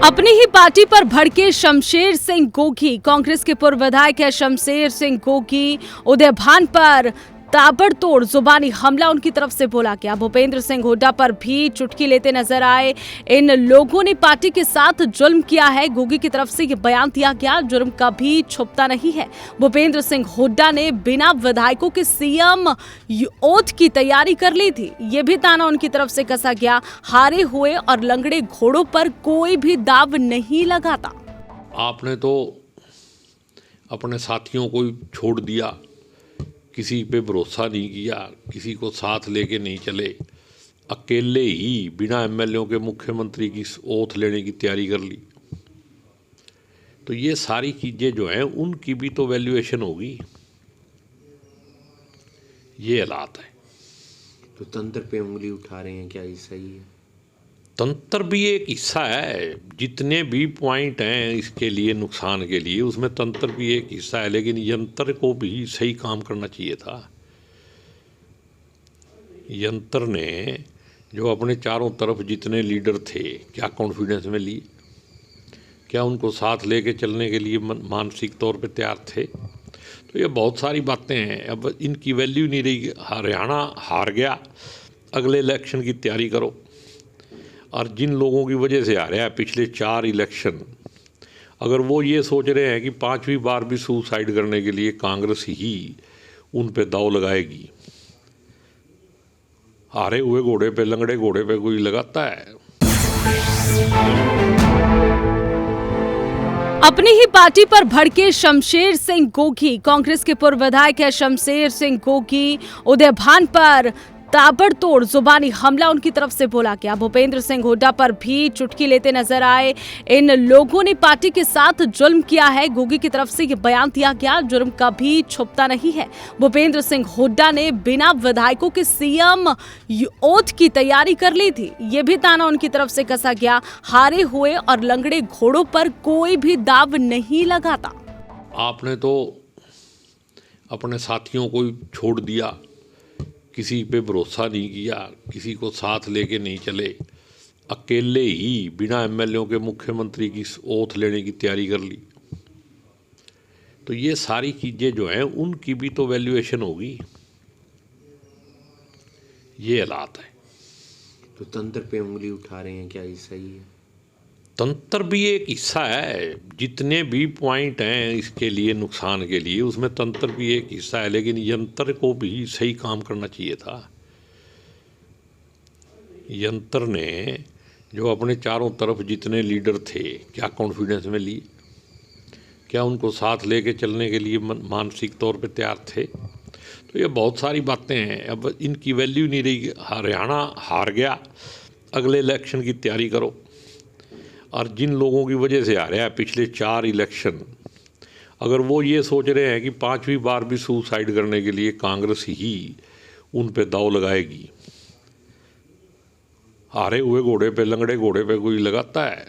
अपनी ही पार्टी पर भड़के शमशेर सिंह गोगी। कांग्रेस के पूर्व विधायक है शमशेर सिंह गोगी। उदय भान पर ताबड़तोड़ जुबानी हमला उनकी तरफ से बोला गया। भूपेंद्र सिंह हुड्डा पर भी चुटकी लेते नजर आए। इन लोगों ने पार्टी के साथ जुल्म किया है। गोगी की तरफ से ये बयान दिया गया, जुर्म कभी छुपता नहीं है। भूपेंद्र सिंह हुड्डा ने बिना विधायकों के सीएम ओथ की तैयारी कर ली थी। ये भी ताना उनकी तरफ से कसा गया। हारे हुए और लंगड़े घोड़ों पर कोई भी दाव नहीं लगाता। आपने तो अपने साथियों को छोड़ दिया, किसी पे भरोसा नहीं किया, किसी को साथ लेके नहीं चले, अकेले ही बिना एमएलए के मुख्यमंत्री की ओथ लेने की तैयारी कर ली। तो ये सारी चीज़ें जो हैं उनकी भी तो वैल्यूएशन होगी। ये हालात है। तो तंत्र पे उंगली उठा रहे हैं, क्या ये सही है? तंत्र भी एक हिस्सा है। जितने भी पॉइंट हैं इसके लिए, नुकसान के लिए, उसमें तंत्र भी एक हिस्सा है। लेकिन यंत्र को भी सही काम करना चाहिए था। यंत्र ने जो अपने चारों तरफ जितने लीडर थे, क्या कॉन्फिडेंस में लिए? क्या उनको साथ लेके चलने के लिए मानसिक तौर पे तैयार थे? तो ये बहुत सारी बातें हैं। अब इनकी वैल्यू नहीं रही। हरियाणा हार गया, अगले इलेक्शन की तैयारी करो। और जिन लोगों की वजह से आ रहा है पिछले 4 इलेक्शन, अगर वो ये सोच रहे हैं कि 5वीं बार भी सुसाइड करने के लिए कांग्रेस ही उन पे दाव लगाएगी, हारे हुए घोड़े पे, लंगड़े घोड़े पे कोई लगाता है? अपनी ही पार्टी पर भड़के शमशेर सिंह गोगी। कांग्रेस के पूर्व विधायक है शमशेर सिंह गोगी। उदय भान पर ताबड़तोड़ जुबानी हमला उनकी तरफ से बोला गया। भूपेंद्र सिंह हुड्डा पर भी चुटकी लेते नजर आए। इन लोगों ने पार्टी के साथ जुल्म किया है। गोगी की तरफ से ये बयान दिया गया, जुर्म कभी छुपता नहीं है। भूपेंद्र सिंह हुड्डा ने बिना विधायकों के सीएम ओथ की तैयारी कर ली थी। ये भी ताना उनकी तरफ से कसा गया। हारे हुए और लंगड़े घोड़ों पर कोई भी दाव नहीं लगाता। आपने तो अपने साथियों को छोड़ दिया, किसी पे भरोसा नहीं किया, किसी को साथ लेके नहीं चले, अकेले ही बिना एमएलए के मुख्यमंत्री की ओथ लेने की तैयारी कर ली। तो ये सारी चीज़ें जो हैं उनकी भी तो वैल्यूएशन होगी। ये हालात है। तो तंत्र पे उंगली उठा रहे हैं, क्या ये सही है? तंत्र भी एक हिस्सा है। जितने भी पॉइंट हैं इसके लिए, नुकसान के लिए, उसमें तंत्र भी एक हिस्सा है। लेकिन यंत्र को भी सही काम करना चाहिए था। यंत्र ने जो अपने चारों तरफ जितने लीडर थे, क्या कॉन्फिडेंस में लिए? क्या उनको साथ लेके चलने के लिए मानसिक तौर पे तैयार थे? तो ये बहुत सारी बातें हैं। अब इनकी वैल्यू नहीं रही। हरियाणा हार गया, अगले इलेक्शन की तैयारी करो। और जिन लोगों की वजह से आ रहा है पिछले 4 इलेक्शन, अगर वो ये सोच रहे हैं कि 5वीं बार भी सुसाइड करने के लिए कांग्रेस ही उन पे दाव लगाएगी, हारे हुए घोड़े पे, लंगड़े घोड़े पे कोई लगाता है?